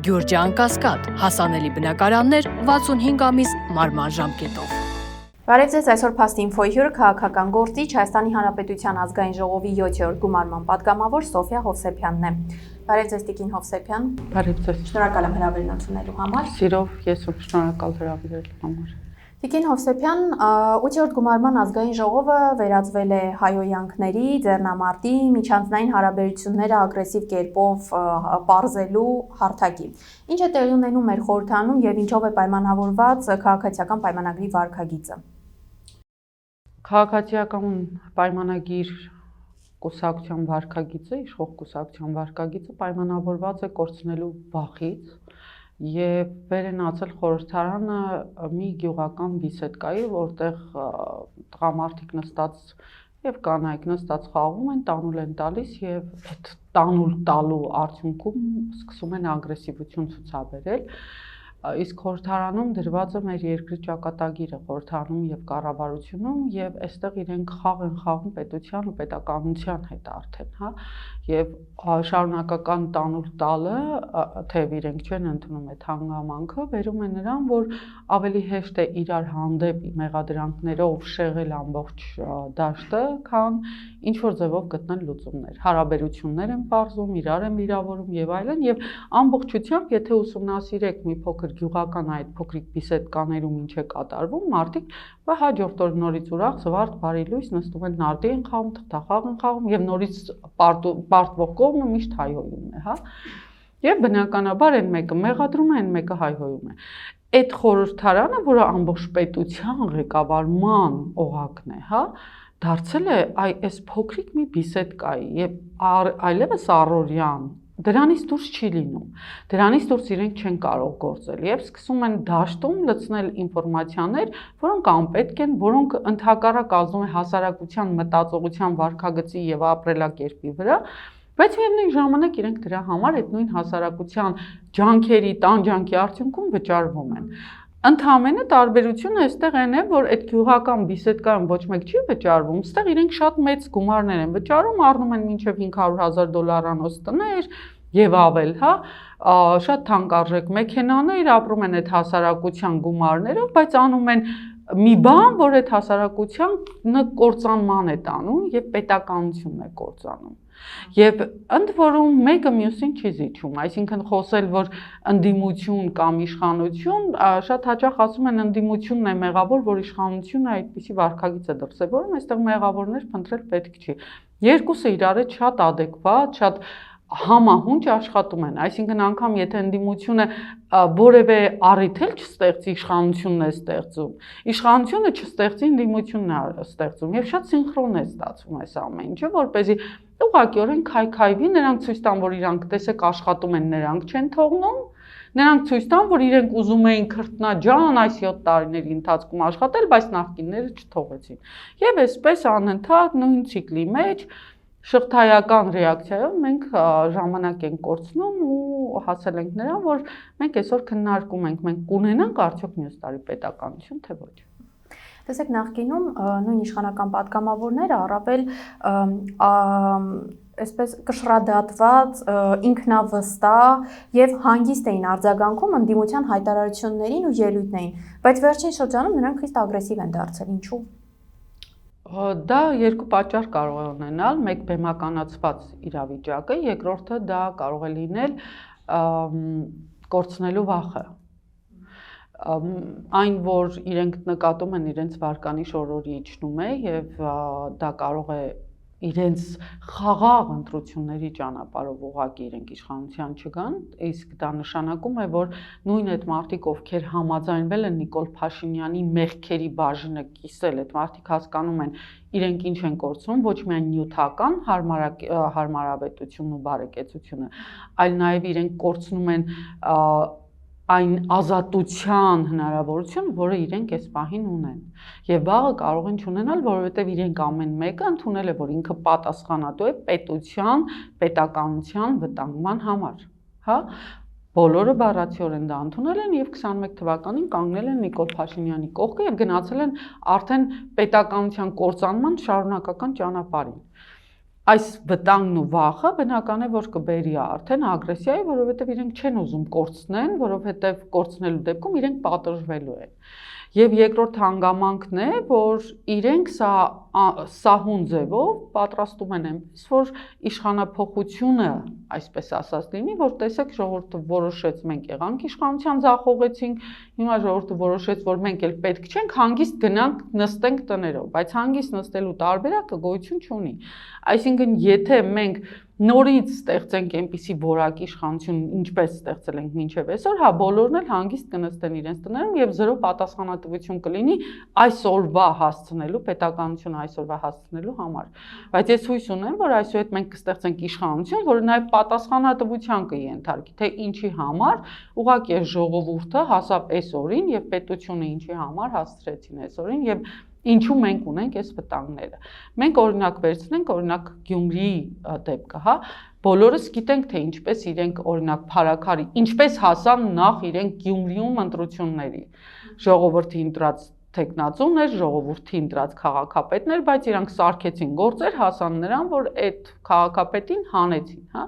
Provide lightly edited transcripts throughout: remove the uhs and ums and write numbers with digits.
Գյուրջան Կասկադ, հասանելի բնակարաններ 65 ամիս մարման ժամկետով։ Բարև ձեզ, այսօր Փաստ Ինֆոյի հյուրը քաղաքական գործիչ Հայաստանի Հանրապետության ազգային ժողովի 7-րդ գումարման պատգամավոր Սոֆիա Հովսեփյանն է։ Բարև ձեզ, Տիկին Հովսեփյան։ Բարև ձեզ։ Շնորհակալ եմ հրավերն ընդունելու համար։ Սիրով ես ու շնորհակալ հրավիրելու համար։ Տիկին Հովսեփյան, 8-րդ գումարման ազգային ժողովը վերածվել է հայհոյանքների, ձեռնամարտի, միջանձնային հարաբերությունները ագրեսիվ կերպով պարզելու հարթակի։ Ինչ է տեղի ունենում մեր խորհրդանում եւ ինչով է պայմանավորված քաղաքացիական պայմանագրի վարքագիծը։ Քաղաքացիական պայմանագիր կուսակցության վարքագիծը, իշխող կուսակցության վարքագիծը պայմանավորված է կորցնելու վախից եւ վերենացել խորհրդարանը մի գյուղական բիսեդկայի, որտեղ տղամարդիկ նստած եւ կանայք նստած խաղում են, տանուլ են տալիս եւ այդ տանուլ տալու արդյունքում սկսում են ագրեսիվություն ցուցաբերել։ Իսկ խորհրդարանում դրված է մեր երկրի ճակատագիրը խորհրդարանում եւ կառավարությունում եւ այստեղ իրենք խաղ են խաղում պետության ու պետականության հետ արդեն, հա, եւ շարունակական տանուլ տալը, թեև իրենք չեն ընդունում այդ հանգամանքը, վերում է նրան, որ ավելի հեշտ է իրար հանդեպ մեղադրանքներով շեղել ամբողջ դաշտը, քան ինչ որ ձևով գտնել լուծումներ։ Հարաբերություններ են բարձում, իրար են վիրավորում եւ այլն, եւ ամբողջությամբ, եթե ուսումնասիրեք մի փոքր գյուղական այդ փոքրիկ բիսեդկաներում ինչ է կատարվում, մարդիկ հաջորդ օր նորից ուրախ, զվարթ, բարի լույս նստում են, նարդի են խաղում, թղթախաղ են խաղում եւ նորից պարտվող կողմը միշտ հայհոյում է, հա։ Եվ բնականաբար այն մեկը մեղադրում է, այն մեկը հայհոյում է։ Այդ խորհրդարանը, որը ամբողջ պետության ղեկավարման օղակն է, հա, դարձել է այս փոքրիկ մի բիսեդկայի եւ այլևս առօրյան դրանից դուրս չի լինում, դրանից դուրս իրենք չեն կարող գործել եւ սկսում են դաշտում լցնել ինֆորմացիաներ, որոնք անպետք են, որոնք ընդհակառակ ազդում է հասարակության մտածողության վարքագծի եւ ապրելակերպի վրա, բայց միևնույն ժամանակ իրենք դրա համար այդ նույն հասարակության ջանքերի, տանջանքի արդյունքում վճարվում են։ Ընդհանրապես տարբերությունը այստեղ այն է, որ այդ գյուղական բիսեդկայում ոչ մեկ չի վճարվում, այստեղ իրենք շատ մեծ գումարներ են վճարում, առնում են մինչև $500,000 տներ եւ ավել, հա, շատ թանկարժեք մեքենաներ, ապրում են այդ հասարակության գումարներով, բայց անում են մի բան, որ այդ հասարակության կործանման է տանում եւ պետականությունն է կործանում։ Եվ ընդ որում մեկը մյուսին չի զիջում, այսինքն խոսել, որ ընդդիմություն կամ իշխանություն, շատ հաճախ ասում են ընդդիմությունն է մեղավոր, որ իշխանությունը այդպիսի վարքագիծ է դրսևորում, այստեղ մեղավորներ փնտրել պետք չի։ Երկուսը իրար հետ շատ adekvat, շատ համահունչ աշխատում են, այսինքն անգամ եթե ընդդիմությունը որևէ առիթ էլ չստեղծի, իշխանությունն է ստեղծում, իշխանությունը չստեղծի, ընդդիմությունն է ստեղծում եւ շատ սինխրոն է ստացվում այս ամեն ինչը, որպեսզի ուղղակիորեն քայքայվի, նրանք ցույց տան, որ իրանք տեսեք աշխատում են, նրանք չեն թողնում, նրանք ցույց տան, որ իրենք ուզում էին քրտնաջան այս 7 տարիների ընթացքում աշխատել, բայց նախկինները չթողեցին։ Եվ այսպես անընդհատ նույն ցիկլի մեջ շղթայական ռեակցիայով մենք ժամանակ ենք կորցնում ու հասել ենք նրան, որ մենք այսօր քննարկում ենք, մենք կունենանք արդյոք մյուս տարի պետականություն, թե ոչ։ Տեսեք, նախկինում նույն իշխանական պատգամավորները առավել այսպես կշռադատված, ինքնավստահ եւ հանգիստ էին արձագանքում ընդդիմության հայտարարություններին ու ելույթներին, բայց վերջին շրջանում նրանք խիստ ագրեսիվ են դարձել, ինչու՞։ Դա երկու պատճառ կարող է ունենալ, մեկ բեմականացված իրավիճակը, երկրորդը դա կարող է լինել կորցնելու վախը։ Այն, որ իրենք նկատում են իրենց վարկանիշ օրորի իջնում է եւ դա կարող է իրենց խաղաղ ընտրությունների ճանապարհով ուղղակի իրենք իշխանության չգան, իսկ դա նշանակում է, որ նույն այդ մարդիկ, ովքեր համաձայնվել են Նիկոլ Փաշինյանի մեղքերի բաժինը կիսել, այդ մարդիկ հասկանում են իրենք ինչ են կորցնում, ոչ միայն նյութական հարմարավետությունն ու բարեկեցությունը, այլ նաեւ իրենք կորցնում են այն ազատության հնարավորություն, որը իրենք այս պահին ունեն։ Եվ վաղը կարող են չունենալ, որովհետև իրենք ամեն մեկը ընդունել է, որ ինքը պատասխանատու է պետության, պետականության վտանգման համար, հա։ Բոլորը բառացիորեն դա ընդունել են եւ 21 թվականին կանգնել են Նիկոլ Փաշինյանի կողքը եւ գնացել են արդեն պետականության կործանման շարունակական ճանապարհին։ այս վտանգն ու վախը բնական է, որ կբերի արդեն ագրեսիայի, որովհետև իրենք չեն ուզում կորցնեն, որովհետև կորցնելու դեպքում իրենք պատժվելու են։ Եվ երկրորդ հանգամանքն է, որ իրենք սահուն ձևով պատրաստում են այնպես, որ իշխանափոխությունը, այսպես ասած լինի, որ տեսեք ժողովուրդը որոշեց մենք եղանք իշխանության ձախողեցինք, հիմա ժողովուրդը որոշեց, որ մենք էլ պետք չենք, հանգիստ գնանք նստենք տներով, բայց հանգիստ նստելու տարբերակը գոյություն չունի։ Այսինքն, եթե մենք նորից ստեղծենք այնպիսի որակի իշխանություն, ինչպես ստեղծել ենք մինչև այսօր, հա բոլորն էլ հանգիստ կնստեն իրենց տներում եւ զրո պատասխանատվություն կլինի այսօրվա հասցնելու, պետականությունը այսօրվա հասցնելու համար։ Բայց ես հույս ունեմ, որ այսուհետ մենք կստեղծենք իշխանություն, որը նաեւ պատասխանատվության կենթարկի, թե ինչի համար ուղղակի այս ժողովուրդը հասավ այս օրին եւ պետությունը ինչի համար հասցրեցին այս օրին եւ ինչու մենք ունենք այս վտանգները։ Մենք օրինակ վերցնենք օրինակ Գյումրիի դեպքը, հա, բոլորս գիտենք թե ինչպես իրենք օրինակ Փարաքարի, ինչպես հասան նախ իրենք Գյումրիում ընտրությունների։ Ժողովրդի ընտրած տեխնացուներ, ժողովրդի ընտրած քաղաքապետներ, բայց իրանք սարքեցին գործեր, հասան նրան, որ այդ քաղաքապետին հանեցին, հա։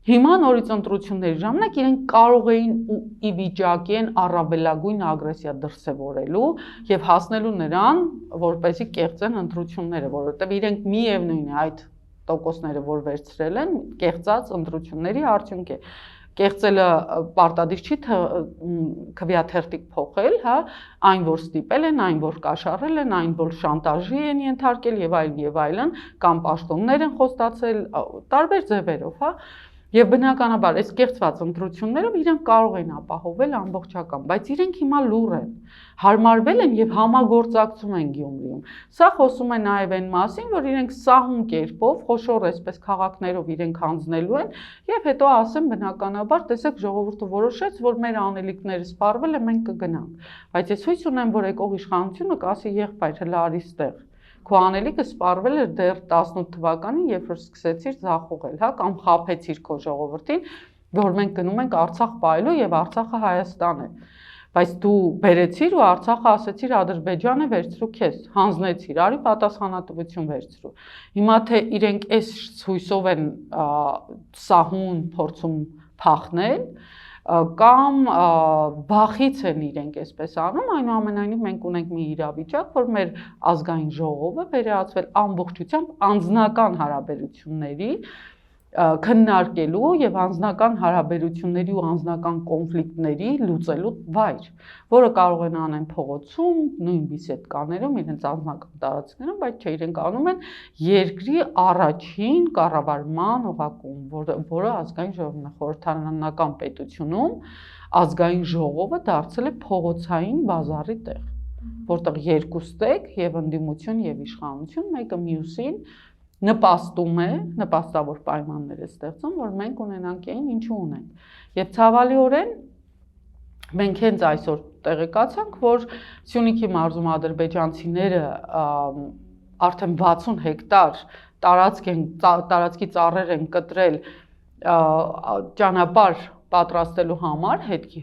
Հիմա նորից ընտրությունների ժամանակ իրենք կարող էին ու ի վիճակի են առավելագույն ագրեսիա դրսևորելու եւ հասնելու նրան, որպեսզի կեղծեն ընտրությունները, որովհետեւ իրենք միևնույն է այդ տոկոսները, որ վերցրել են, կեղծած ընտրությունների արդյունք է։ Կեղծելը պարտադիր չի քվեաթերթիկ փոխել, հա, այն որ ստիպել են, այն որ կաշառել են, այն որ շանտաժի են ենթարկել եւ այլն, կամ պաշտոններ են խոստացել տարբեր ձևերով, հա։ Եվ բնականաբար այս կեղծված ընտրություններով իրենք կարող են ապահովել ամբողջական, բայց իրենք հիմա լուռ են, հարմարվել են եւ համագործակցում են Գյումրիում։ Սա խոսում է նաեւ այն մասին, որ իրենք սահուն կերպով, խոշոր այսպես քաղաքներով իրենք հանձնելու են եւ հետո ասեն բնականաբար, տեսեք ժողովուրդը որոշեց, որ մեր անելիքները սպառվել է, մենք կգնանք։ Բայց ես հույս ունեմ, որ եկող իշխանությունը կասի եղբայր, հլա արի ստեղ։ Քո անելիքը սպառվել էր դեռ 18 թվականին, երբ որ սկսեցիր ձախողել, հա, կամ խաբեցիր քո ժողովրդին, որ մենք գնում ենք Արցախ պահելու եւ Արցախը Հայաստան է։ Բայց դու բերեցիր ու Արցախը ասեցիր Ադրբեջան է, վերցրու քեզ, հանձնեցիր, արի պատասխանատվություն վերցրու։ Հիմա թե իրենք այս հույսով են սահուն փորձում փախնել, կամ բախից են իրենք այսպես անում, այնուամենայնիվ մենք ունենք մի իրավիճակ, որ մեր ազգային ժողովը վերահացվել ամբողջությամբ անձնական հարաբերությունների քննարկելու եւ անձնական հարաբերությունների ու անձնական կոնֆլիկտների լուծելու վայր, որը կարող են անեն փողոցում, նույն բիսեդկաներում, իրենց անձնական տարածքներում, բայց չէ, իրենք անում են երկրի առաջին կառավարման օղակում, որը ազգային ժողովն է, խորհրդարանական պետությունում ազգային ժողովը դարձել է փողոցային բազարի տեղ, որտեղ երկու ստեկ եւ ընդդիմություն եւ իշխանություն մեկը մյուսին նպաստում է, նպաստավոր պայմաններ է ստեղծում, որ մենք ունենանք այն, ինչու ունենք։ Եվ ցավալիորեն մենք հենց այսօր տեղեկացանք, որ Սյունիքի մարզում ադրբեջանցիները արդեն 60 հեկտար տարածքի ծառեր են կտրել ճանապարհ պատրաստելու համար, հետքի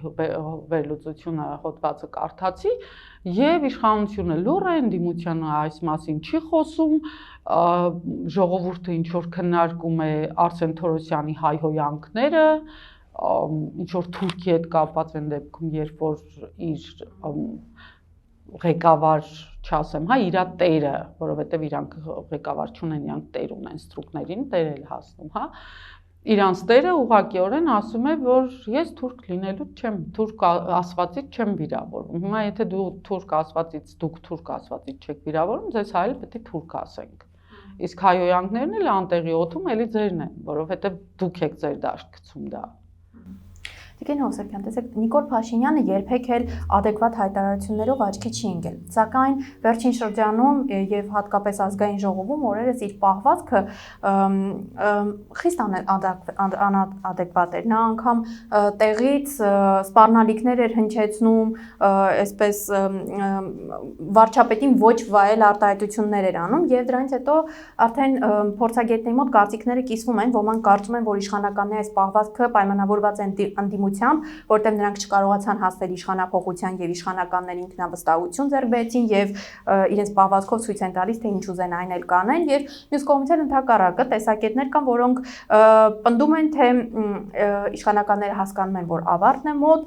վերլուծությունը հոդվածը կարդացի, եւ իշխանությունը լուռ է, ընդդիմությունը այս մասին չի խոսում, ժողովուրդը ինչ որ քննարկում է Արսեն Թորոսյանի հայհոյանքները, ինչ որ Թուրքի հետ կապված են դեպքում, երբ որ իր ղեկավար, չասեմ, հա, իրա տերը, որովհետեւ իրանք ղեկավար չունեն, իրանք տեր ունեն ստրուկներին, տեր էլ հասնում, հա, իրանց տերը ուղղակիորեն ասում է, որ ես թուրք լինելու չեմ, թուրք ասվածից չեմ վիրավորվում։ Հիմա եթե դուք թուրք ասվածից չեք վիրավորվում, ձեզ հայել պետք է թուրք ասենք։ Իսկ հայոյանքներն էլ անտեղի օդում էլի ձերն են, որովհետեւ դուք եք ձեր դաշտ գցում դա։ Տիկին Հովսեփյան, տեսեք, Նիկոլ Փաշինյանը երբեք էլ adekvat հայտարարություններով աչքի չի ընկել։ Սակայն վերջին շրջանում եւ հատկապես ազգային ժողովում օրերս իր պահվածքը խիստ անadekvat էր։ Նա անգամ տեղից սպառնալիքներ էր հնչեցնում, այսպես վարչապետին ոչ վայել արտահայտություններ էր անում եւ դրանից հետո արդեն փորձագետների մոտ կարծիքները կիսվում են, ոմանք կարծում են, որ իշխանականների այս պահվածքը պայմանավորված է ընդդիմության ուղղությամբ, որտեղ նրանք չկարողացան հասնել իշխանափոխության եւ իշխանականների ինքնավստահություն ձեռք բերեցին եւ իրենց պահվածքով ցույց են տալիս, թե ինչ ուզեն այն էլ կանեն եւ մյուս կողմից էլ ընդհակառակը տեսակետներ կան, որոնք պնդում են, թե իշխանականները հասկանում են, որ ավարտն է մոտ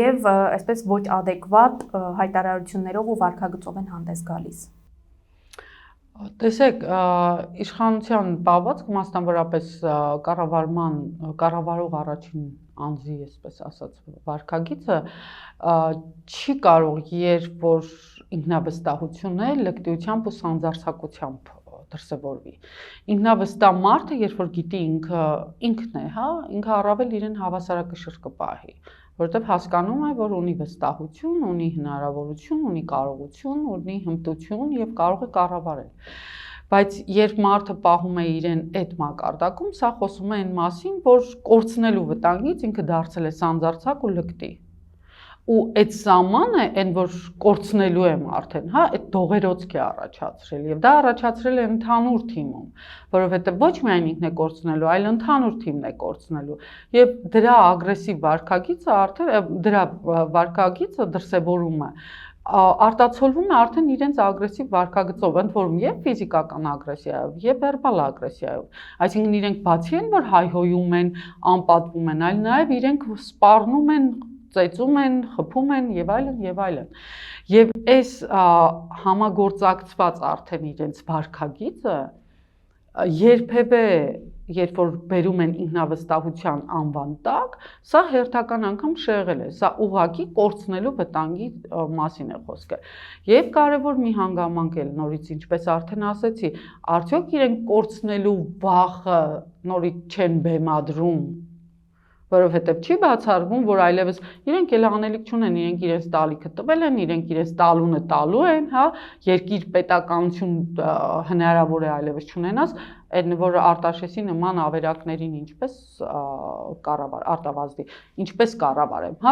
եւ այսպես ոչ adekvat հայտարարություններով ու վարքագծով են հանդես գալիս։ Տեսեք, իշխանության պահվածքը մասնավորապես կառավարող առաջին անձի, այսպես ասած, վարքագիծը չի կարող, երբ որ ինքնավստահությունը լկտիությամբ ու սանձարձակությամբ դրսևորվի։ Ինքնավստահ մարդը, երբ որ գիտի ինքն է, ինքը առավել իրեն հավասարակշռ կպահի, որովհետև հասկանում է, որ ունի վստահություն, ունի հնարավորություն, ունի կարողություն, ունի հմտություն եւ կարող է կառավարել։ Բայց երբ մարդը պահում է իրեն այդ մակարդակում, սա խոսում է այն մասին, որ կորցնելու վտանգից ինքը դարձել է սանձարձակ ու լկտի։ Ու այդ սամանը, այն որ կորցնելու եմ արդեն, այդ դողերոցք է առաջացրել եւ դա առաջացրել է ընդհանուր թիմում, որովհետեւ ոչ միայն ինքն է կորցնելու, այլ ընդհանուր թիմն է կորցնելու եւ դրա ագրեսիվ վարքագիծը արդեն դրա վարքագիծը դրսևորումը արտացոլվում է արդեն իրենց ագրեսիվ վարքագծով, ընդ որում եւ ֆիզիկական ագրեսիայով, եւ վերբալ ագրեսիայով, այսինքն իրենք բացի են, որ հայհոյում են, անպատվում են, այլ նաեւ իրենք սպառնում են, ծեծում են, խփում են եւ այլն եւ այլն։ Եվ այս համագործակցված արդեն իրենց վարքագիծը երբևէ, երբ որ բերում են ինքնավստահության անվան տակ, սա հերթական անգամ շեղել է, սա ուղղակի կորցնելու վտանգի մասին է խոսքը։ Եվ կարևոր մի հանգամանք էլ նորից, ինչպես արդեն ասեցի, արդյոք իրենք կորցնելու վախը նորից չեն բեմադրում, որովհետև չի բացառվում, որ այլևս իրենք էլ անելիք չունեն, իրենք իրենց տալիքը տվել են, իրենք իրենց տալունը տալու են, երկիր պետականություն հնարավոր է այլևս չունենաս, այն որ Արտաշեսի նման ավերակներին ինչպես արտավազդի, ինչպես կառավարեմ,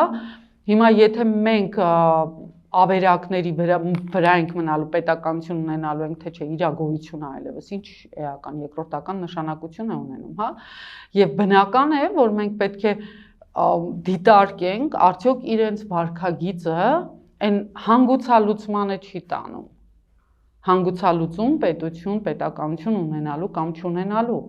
Հիմա եթե մենք ավերակների վրա ենք մնալու, պետականություն ունենալու ենք, թե չէ, իր գոյությունը այլևս ինչ էական երկրորդական նշանակություն է ունենում, Եվ բնական է, որ մենք պետք է դիտարկենք, արդյոք իրենց վարքագիծը այն հանգուցալուծմանը չի տանում։ Հանգուցալուծում պետություն, պետականություն ունենալու կամ չունենալու։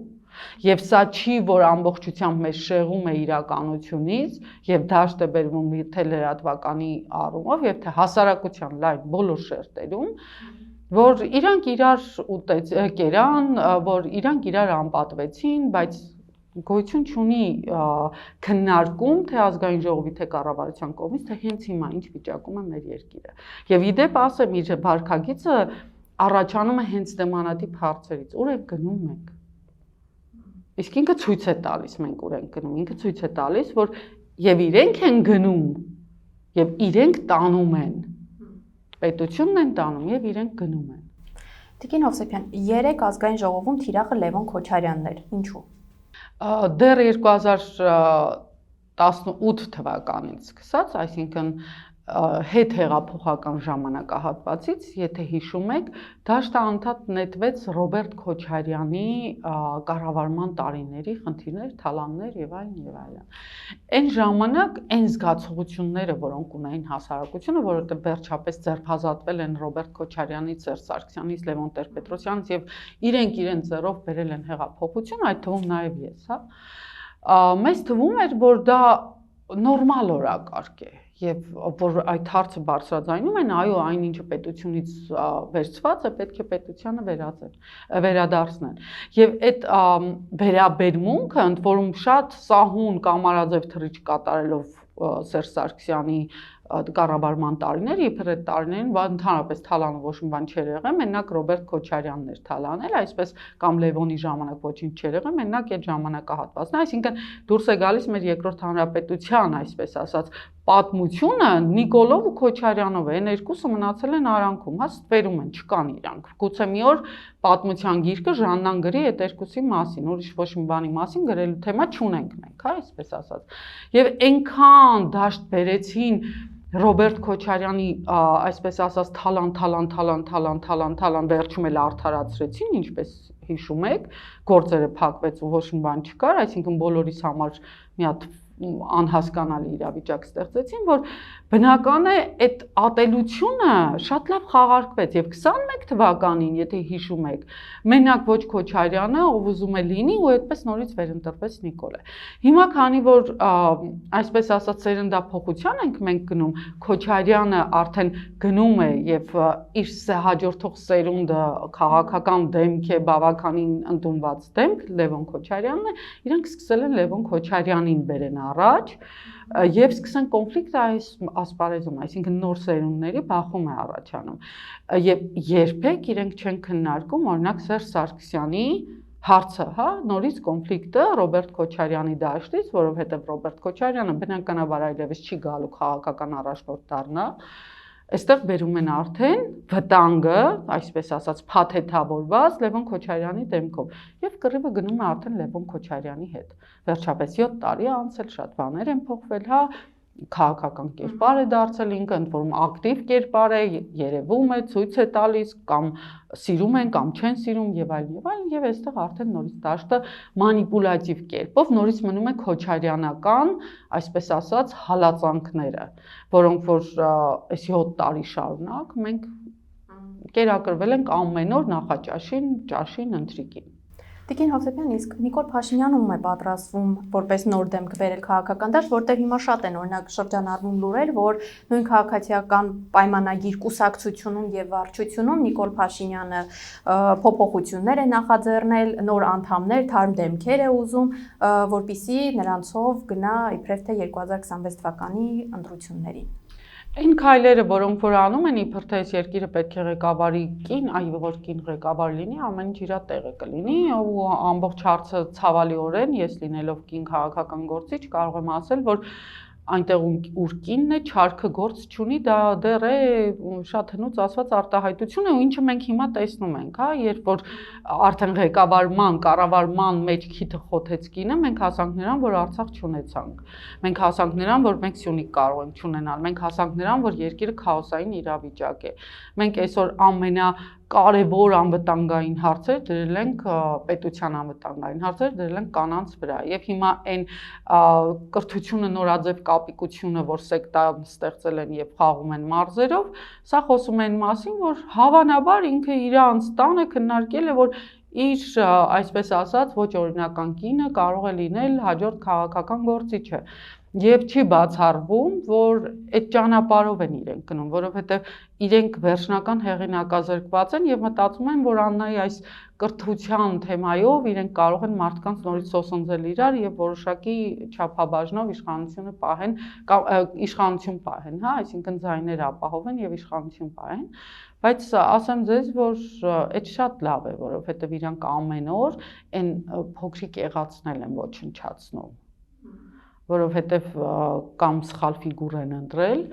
Եվ սա չի, որ ամբողջությամբ մեզ շեղում է իրականությունից եւ դաշտ է բերվում թե լրատվականի առումով եւ թե հասարակության լայն բոլոր շերտերում, որ իրանք իրար կերան, որ իրանք իրար անպատվեցին, բայց գոյություն չունի քննարկում թե ազգային ժողովի թե կառավարության կողմից, թե հենց հիմա ինչ վիճակում է մեր երկիրը։ Եվ իդեպ ասեմ, իր վարքագիծը առաջանում է հենց նմանատիպ հարցերից, ուր ենք գնում մենք։ Իսկ ինքը ցույց է տալիս մենք ուր ենք գնում, ինքը ցույց է տալիս, որ եւ իրենք են գնում եւ իրենք տանում են։ Պետությունն են տանում եւ իրենք գնում են։ Տիկին Հովսեփյան, 3 ազգային ժողովում թիրախը Լևոն Քոչարյանն էր։ Ինչու՞։ Դեռ 2018 թվականից սկսած, այսինքն հետ հեղափոխական ժամանակահատվածից, եթե հիշում եք, դաշտը անդադ նետվեց Ռոբերտ Քոչարյանի կառավարման տարիների խնդիրներ, թալաններ եւ այլն եւ այլն։ Այն ժամանակ այն զգացողությունները, որոնք ունեին հասարակությունը, որովհետեւ վերջապես ձերբազատվել են Ռոբերտ Քոչարյանից, Սերժ Սարգսյանից, Լևոն Տեր-Պետրոսյանից եւ իրենք իրենց ձեռով բերել են հեղափոխություն, այդ թվում նաեւ ես, Մեզ թվում էր, որ դա նորմալ օրակարգ է եւ որ այդ հարցը բարձրաձայնում են, այո, այնինչը պետությունից վերցված է, պետք է պետությանը վերադարձնել։ Եվ այդ վերաբերմունքը, ընդ որում շատ սահուն կամարաձև թռիչք կատարելով Սերժ Սարգսյանի կառավարման տարիները, իբր այդ տարիներին ընդհանրապես թալանը ոչ մի բան չէր եղել, մենակ Ռոբերտ Քոչարյանն էր թալանել, այսպես կամ Լևոնի ժամանակ ոչինչ չէր եղել, մենակ այդ ժամանակահատվածն է, այսինքն դուրս է գալիս մեր երկրորդ հանրապետության, այսպես ասած, պատմությունը Նիկոլով ու Քոչարյանով է, այն երկուսը մնացել են արանքում, ստվերում են, չկան իրանք։ Գուցե մի օր պատմության գիրքը Ժաննան գրի այդ երկուսի մասին, ուրիշ ոչ մի բանի մասին գրելու թեմա չունենք մենք, այսպես ասած։ Եվ այնքան դաշտ բերեցին Ռոբերտ Քոչարյանի, այսպես ասած, թալան, վերջում էլ արդարացրեցին, ինչպես հիշում եք, գործերը փակվեց ու ոչ մի բան չկար, այսինքն բոլորիս համար մի հատ անհասկանալի իրավիճակ ստեղծեցին, որ բնական է այդ ատելությունը շատ լավ խաղարկվեց եւ 21 թվականին, եթե հիշում եք, մենակ ոչ Քոչարյանը, ով ուզում է լինի, ու այդպես նորից վերընտրվեց Նիկոլը։ Հիմա քանի որ այսպես ասած սերնդափոխության ենք մենք գնում, Քոչարյանը արդեն գնում է եւ իր հաջորդող սերունդը քաղաքական դեմք է, բավականին ընդունված դեմք, Լևոն Քոչարյանն է, իրանք սկսել են Լևոն Քոչարյանին բերեն առաջ եւ սկսեն կոնֆլիկտը այս ասպարեզում, այսինքն նոր սերունդների բախում է առաջանում։ Եվ երբեք իրենք չեն քննարկում օրինակ Սերժ Սարգսյանի հարցը, հա, նորից կոնֆլիկտը Ռոբերտ Քոչարյանի դաշտից, որովհետեւ Ռոբերտ Քոչարյանը բնականաբար այլևս չի գալու քաղաքական առաջնորդ դառնա, այստեղ բերում են արդեն վտանգը, այսպես ասած, փաթեթավորված Լևոն Քոչարյանի դեմքով եւ կռիվը գնում է արդեն Լևոն Քոչարյանի հետ։ Վերջապես 7 տարի է անցել, շատ բաներ են փոխվել, հա, քաղաքական կերպար է դարձել ինքը, ընդ որում ակտիվ կերպար է, երևում է, ցույց է տալիս, կամ սիրում են, կամ չեն սիրում եւ այլն, եւ այստեղ արդեն նորից դաշտը մանիպուլատիվ կերպով նորից մնում է քոչարյանական, այսպես ասած, հալածանքները, որոնք որ այս 7 տարի շարունակ մենք կերակրվել ենք ամեն օր նախաճաշին, ճաշին, ընթրիկին։ Տիկին Հովսեփյան, իսկ Նիկոլ Փաշինյանը ում է պատրաստվում որպես նոր դեմք բերել քաղաքական դաշտ, որտեղ հիմա շատ են օրինակ շրջանառվում լուրեր, որ նույն քաղաքացիական պայմանագիր կուսակցությունում եւ վարչությունում Նիկոլ Փաշինյանը փոփոխություններ է նախաձեռնել, նոր անդամներ, թարմ դեմքեր է ուզում, որպիսի նրանցով գնա իբրև թե 2026 թվականի ընտրություններին։ Այն քայլերը, որոնք որ անում են, իբր թե այս երկիրը պետք է ղեկավարի կին, այ որ կին ղեկավար լինի, ամեն ինչ իր տեղը կլինի, ու ամբողջ հարցը ցավալիորեն, ես լինելով կին քաղաքական գործիչ, կարող եմ ասել, որ այնտեղ ուր կինն է, չարքը գործ չունի, դա դեռ է շատ հնուց ասված արտահայտություն է, ու ինչը մենք հիմա տեսնում ենք, հա, երբ որ արդեն ղեկավարման, կառավարման մեջ քիթը խոթեց կինը, մենք հասանք նրան, որ Արցախ չունեցանք։ Մենք հասանք նրան, որ մենք Սյունիք կարող ենք չունենալ, մենք հասանք նրան, որ երկիրը քաոսային իրավիճակ է։ Մենք այսօր կարևոր անվտանգային հարցեր դրել ենք պետության անվտանգային հարցեր դրել ենք կանանց վրա եւ հիմա այն կրթությունը նորաձև կապիկությունը որ սեկտան ստեղծել են եւ խաղում են մարզերով սա խոսում են մասին որ հավանաբար ինքը իրանց տանը քննարկել է որ իր այսպես ասած ոչ օրինական կինը կարող է լինել հաջորդ քաղաքական գործիչը Եվ չի բացառվում, որ այդ ճանապարհով են իրենք գնում, որովհետև իրենք վերջնական հեղինակազրկված են եւ մտածում են, որ Աննայի այս կրթության թեմայով իրենք կարող են մարդկանց նորից սոսնձել իրար եւ որոշակի չափաբաժնով իշխանությունը պահեն, իշխանություն պահեն, հա, այսինքն ձայներ ապահովեն եւ իշխանություն պահեն, բայց ասեմ ձեզ, որ այդ շատ լավ է, որովհետև իրանք ամեն օր այն փոքրիկ եղածն են ոչնչացնում որովհետև կամ սխալ ֆիգուր են ընտրել,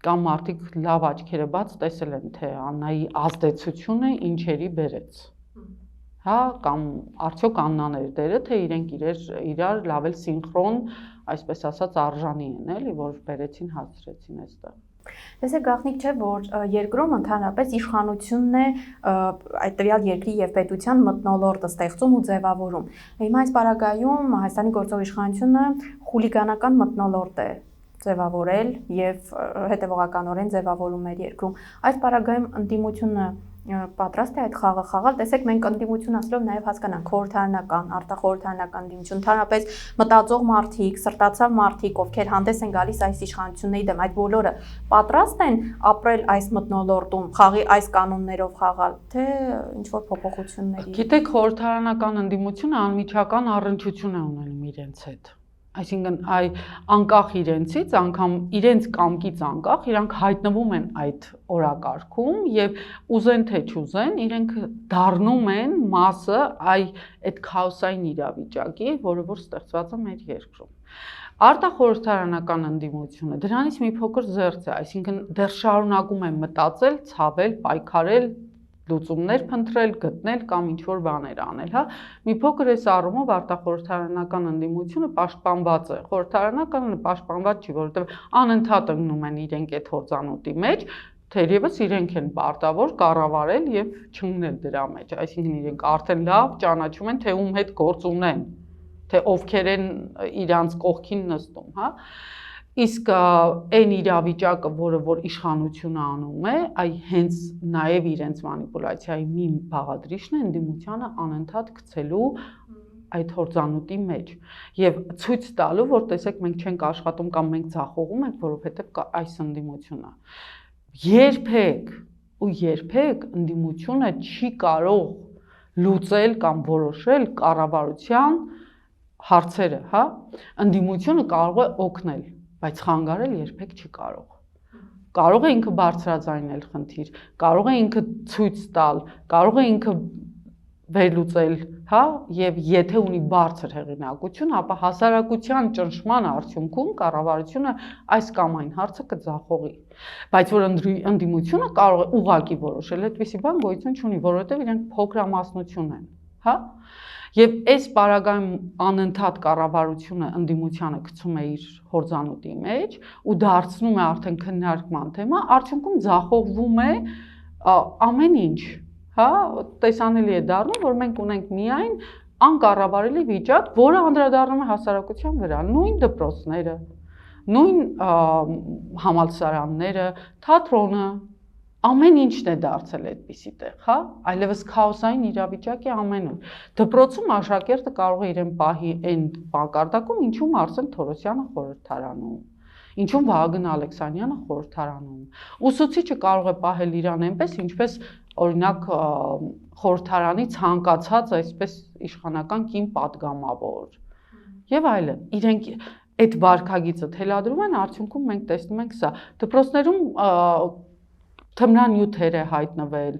կամ մարդիկ լավ աչքերը բաց տեսել են, թե Աննայի ազդեցությունը ինչերի բերեց, հա, կամ արդյոք Աննան էր դերը, թե իրենք իրար լավ էլ սինխրոն, այսպես ասած, արժանի են, էլի, որ բերեցին, հասցրեցին այստեղ։ Տեսեք, գաղտնիք չէ, որ երկրում ընդհանրապես իշխանությունն է այդ տվյալ երկրի եւ պետության մթնոլորտը ստեղծում ու ձևավորում։ Հիմա այս պարագայում Հայաստանի գործող իշխանությունը խուլիգանական մթնոլորտ է ձևավորել եւ հետեւողականորեն ձևավորում էր երկրում։ Այս պարագայում ընդդիմությունը պատրաստ է այդ խաղը խաղալ, տեսեք մենք ընդդիմություն ասելով նաև հասկանանք խորհրդարանական, արտախորհրդարանական ընդդիմություն, ընդհանրապես մտածող մարդիկ, սրտացավ մարդիկ, ովքեր հանդես են գալիս այս իշխանությունների դեմ, այդ բոլորը պատրաստ են ապրել այս մթնոլորտում, խաղի այս կանոններով խաղալ, թե ինչ որ փոփոխությունների։ Գիտեք, խորհրդարանական ընդդիմությունը անմիջական առնչություն է ունենում իրենց հետ։ Այսինքն անկախ իրենցից, անգամ իրենց կամքից անկախ, իրանք հայտնվում են այդ օրակարգում եւ ուզեն թե չուզեն, իրենք դառնում են մասը այդ քաոսային իրավիճակի, որը որ ստեղծված է մեր երկրում։ Արտախորհրդարանական ընդդիմությունը դրանից մի փոքր զերծ է, այսինքն դեռ շարունակում են մտածել, ցավել, պայքարել լուծումներ փնտրել, գտնել կամ ինչ-որ բաներ անել, հա։ Մի փոքր այս առումով արտախորհրդարանական ընդդիմությունը պաշտպանված է։ Խորհրդարանականը պաշտպանված չի, որովհետև անընդհատ ընկնում են իրենք այդ հորձանուտի մեջ, թերևս իրենք են պարտավոր կառավարել եւ չընկնել դրա մեջ։ Այսինքն իրենք արդեն լավ ճանաչում են, թե ում հետ գործ ունեն։ թե ովքեր են իրանց կողքին նստում, հա։ Իսկ այն իրավիճակը, որը որ իշխանությունը անում է, այ հենց նաև իրենց մանիպուլյացիայի մի բաղադրիչն է ընդդիմությանը անընդհատ գցելու այդ հորձանուտի մեջ եւ ցույց տալու, որ տեսեք մենք չենք աշխատում կամ մենք ձախողում ենք, որովհետեւ կա այս ընդդիմությունը։ Երբեք ընդդիմությունը չի կարող լուծել կամ որոշել կառավարության հարցերը, հա։ Ընդդիմությունը կարող է օգնել, բայց խանգարել երբեք չի կարող։ Կարող է ինքը բարձրաձայնել խնդիր, կարող է ինքը ցույց տալ, կարող է ինքը վերլուծել, հա, եւ եթե ունի բարձր հեղինակություն, ապա հասարակության ճնշման արդյունքում կառավարությունը այս կամ այն հարցը կձախողի։ Բայց որ ընդդիմությունը կարող է ուղղակի որոշել, այդպիսի բան գոյություն չունի, որովհետեւ իրենք փոքրամասնություն են, հա։ Եվ այս պարագայում անընդհատ կառավարությունը ընդդիմությանը գցում է իր հորձանուտի մեջ ու դարձնում է արդեն քննարկման թեմա, արդյունքում ձախողվում է ամեն ինչ, հա, տեսանելի է դառնում, որ մենք ունենք միայն անկառավարելի վիճակ, որը անդրադառնում է հասարակության վրա, նույն դպրոցները, նույն համալսարանները, թատրոնը, ամեն ինչն է դարձել այդպիսի տեղ, հա, այլևս քաոսային իրավիճակ է ամենում։ Դպրոցում աշակերտը կարող է իրեն պահի այն պանկարդակում, ինչում Արսեն Թորոսյանը խորհրդարանում, ինչում Վահագն Ալեքսանյանը խորհրդարանում։ Ուսուցիչը կարող է պահել իրան այնպես, ինչպես օրինակ խորհրդարանի ցանկացած այսպես իշխանական կին պատգամավոր եւ այլն։ Իրենք այդ վարքագիծը թելադրում են, արդյունքում մենք տեսնում ենք սա։ Դպրոցներում թմրանյութեր է հայտնվել,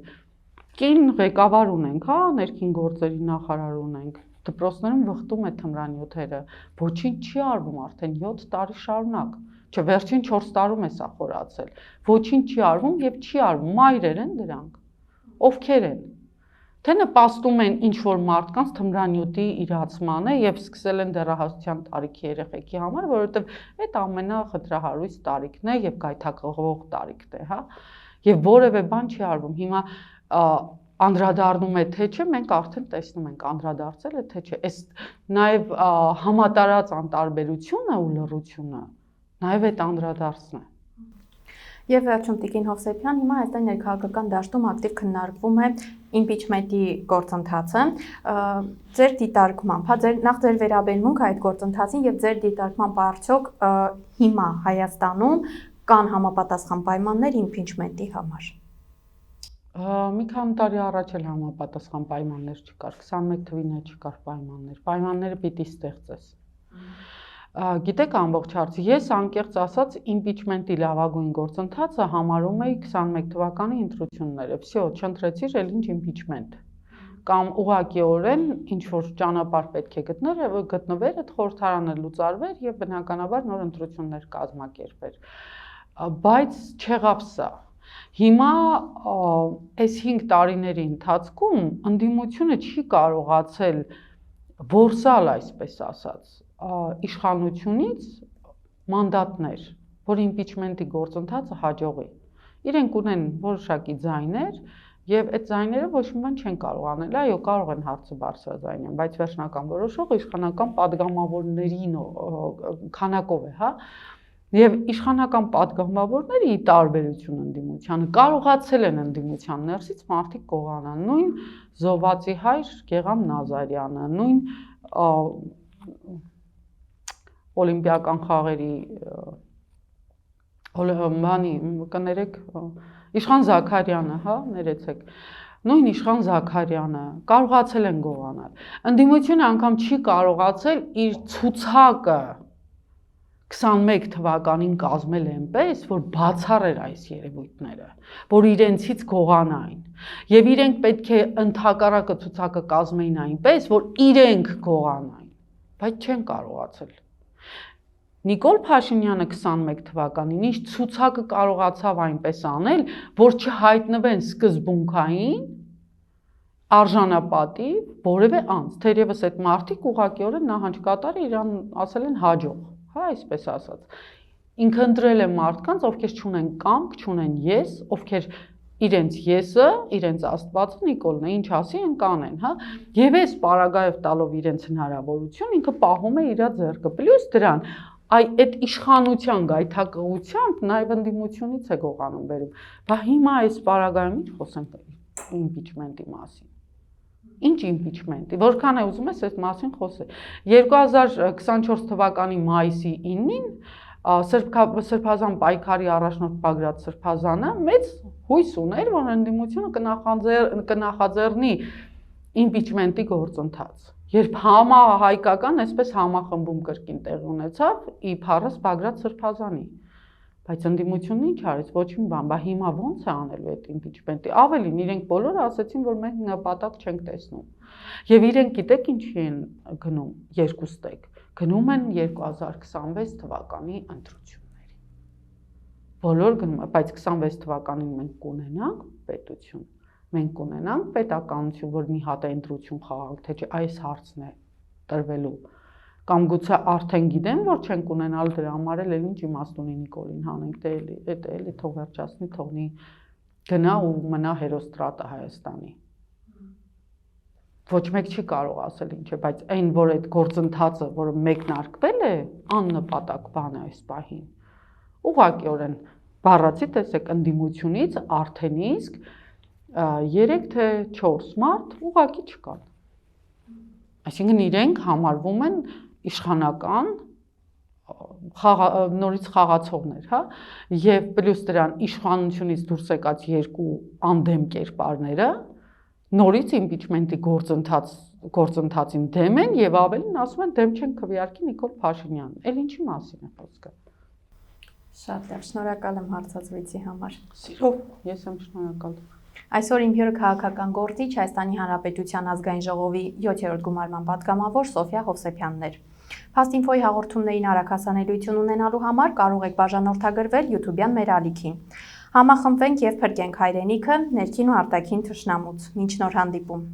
կին ղեկավար ունենք, հա, ներքին գործերի նախարար ունենք, դպրոցներում վխտում է թմրանյութերը, ոչինչ չի արվում արդեն 7 տարի շարունակ, չէ, վերջին 4 տարում է սա խորացել, ոչինչ չի արվում եւ չի արվում, մայրեր են դրանք, ովքեր են, թե նպաստում են ինչ-որ մարդկանց թմրանյութի իրացմանը եւ սկսել են դեռահասության տարիքի երեխեքի համար, որովհետեւ այդ ամենախտրահարույց տարիքն է եւ գայթակղող տարիքն է, հա։ Եվ որևէ բան չի արվում, հիմա անդրադառնում է թե չէ, մենք արդեն տեսնում ենք անդրադարձել է թե չէ, այս նաև համատարած անտարբերությունը ու լռությունը, նաև այդ անդրադարձն է։ Եվ վերջում Տիկին Հովսեփյան, հիմա այստեղ ներքաղաքական դաշտում ակտիվ քննարկվում է իմպիչմենտի գործընթացը, ձեր դիտարկմամբ, հա, նախ ձեր վերաբերմունքը այդ գործընթացին եւ ձեր դիտարկմամբ արդյոք հիմա Հայաստանում կան համապատասխան պայմաններ իմպիչմենտի համար։ Մի քանի տարի առաջ էլ համապատասխան պայմաններ չկար, 21 թվին է չկար պայմաններ, պայմանները պիտի ստեղծես։ Գիտեք ամբողջ հարցը, ես անկեղծ ասած իմպիչմենտի լավագույն գործընթացը համարում էի 21 թվականի ընտրությունները, всё, չընտրեցիր, էլ ինչ իմպիչմենտ։ Կամ ուղղակիորեն ինչ որ ճանապարհ պետք է գտնվեր, այդ խորհրդարանը լուծարվեր եւ բնականաբար նոր ընտրություններ կազմակերպվեր։ Բայց չեղավ սա։ Հիմա այս 5 տարիների ընթացքում ընդդիմությունը չի կարողացել որսալ, այսպես ասած, իշխանությունից մանդատներ, որ իմպիչմենտի գործընթացը հաջողի։ Իրենք ունեն որոշակի ձայներ եւ այդ ձայները ոչ մի բան չեն կարող անել, այո, կարող են հարցը բարձրաձայնեն, բայց վերջնական որոշողը իշխանական падգամավորների քանակով է, հա։ Եվ իշխանական падգամավորները ի տարբերություն ընդդիմությանը կարողացել են ընդդիմության ներսից մարդիկ կողանան, նույն Զովացի հայր Գեգամ Նազարյանը, նույն Օլիմպիական խաղերի բանի կներեք Իշխան Զաքարյանը, հա, ներեցեք, նույն Իշխան Զաքարյանը կարողացել են գողանալ։ Ընդդիմությունը անգամ չի կարողացել իր ցուցակը 21 թվականին կազմել այնպես, որ բացառեր այս երևույթները, որ իրենցից գողանային։ Եվ իրենք պետք է ընդհակառակը ցուցակը կազմեին այնպես, որ իրենք գողանային, բայց չեն կարողացել։ Նիկոլ Փաշինյանը 21 թվականին ինչ ցուցակը կարողացավ այնպես անել, որ չհայտնվեն սկզբունքային արժանապատիվ որևէ անձ, թերևս այդ մարդիկ ուղղակիորեն նահանջ կատարի իրան ասել են հաջող, հա, այսպես ասած։ Ինքը ընտրել է մարդկանց, ովքեր չունեն կամք, չունեն ես, ովքեր իրենց եսը, իրենց Աստվածը, Նիկոլն է, ինչ ասի են կանեն, հա։ Եվ այս պարագայով տալով իրենց հնարավորություն, ինքը պահում է իր ձեռքը։ Պլյուս դրան, այդ իշխանության գայթակղությամբ նաև ընդդիմությունից է գողանում վերում։ Բա հիմա այս պարագայում ինչ խոսենք իմպիչմենտի մասին։ Ինչ իմպիչմենտի, որքան է ուզում ես այդ մասին խոսել։ 2024 թվականի մայիսի 9-ին Սրբազան պայքարի առաջնորդ Բագրատ Սրբազանը մեծ հույս ուներ, որ ընդդիմությունը կնախաձեռնի իմպիչմենտի գործընթաց։ Երբ համահայկական այսպես համախմբում կրկին տեղի ունեցավ իբարս Բագրատ Սրբազանի, բայց ընդդիմությունն ինչ արեց, ոչ մի բան, բա հիմա ո՞նց է անելու այդ իմպիչմենտի։ Ավելին իրենք բոլորը ասացին, որ մենք նպատակ չենք տեսնում։ Եվ իրենք գիտեք ինչի են գնում երկու ստեկ, գնում են 2026 թվականի ընտրությունների։ Բոլոր գնում, բայց 26 թվականին մենք կունենանք պետություն, մենք կունենանք պետականություն, որ մի հատ ընտրություն խաղանք, թե չէ այս հարցն է տրվելու։ Կամ գուցե արդեն գիտեն, որ չենք ունենալ դրա համար էլ ինչ իմաստ ունի Նիկոլին հանենք, դե էլի թող վերջացնի, թողնի գնա ու մնա հերոստրատը Հայաստանի։ Ոչ մեկ չի կարող ասել ինչ է, բայց այն, որ այդ գործընթացը, որը մեկնարկվել է, աննպատակ բան է այս պահին։ Ուղղակիորեն բառացի տեսեք ընդդիմությունից արդեն իսկ 3 թե 4 մարդ ուղղակի չկան։ Այսինքն իրենք համարվում են իշխանական նորից խաղացողներ, հա, եւ պլյուս դրան իշխանությունից դուրս եկած երկու անդեմ կերպարները նորից իմպիչմենտի գործընթացին դեմ են եւ ավելին ասում են դեմ չեն քվեարկի Նիկոլ Փաշինյանին։ Էլ ինչի մասին է խոսքը։ Շատ լավ, շնորհակալ եմ հարցազրույցի համար։ Սիրով, ես եմ շնորհակալ։ Այսօր իմ հյուրը քաղաքական գործիչ Հայաստանի Հանրապետության ազգային ժողովի 7-րդ գումարման պատգամավոր Սոֆիա Հովսեփյանն էր։ Fast-Info-ի հաղորդումներին արագ հասանելիություն ունենալու համար կարող եք բաժանորդագրվել YouTube-յան մեր ալիքին։ Համախմբվենք եւ փրկենք հայրենիքը ներքին ու արտաքին թշնամուց։ Մինչ նոր հանդիպում։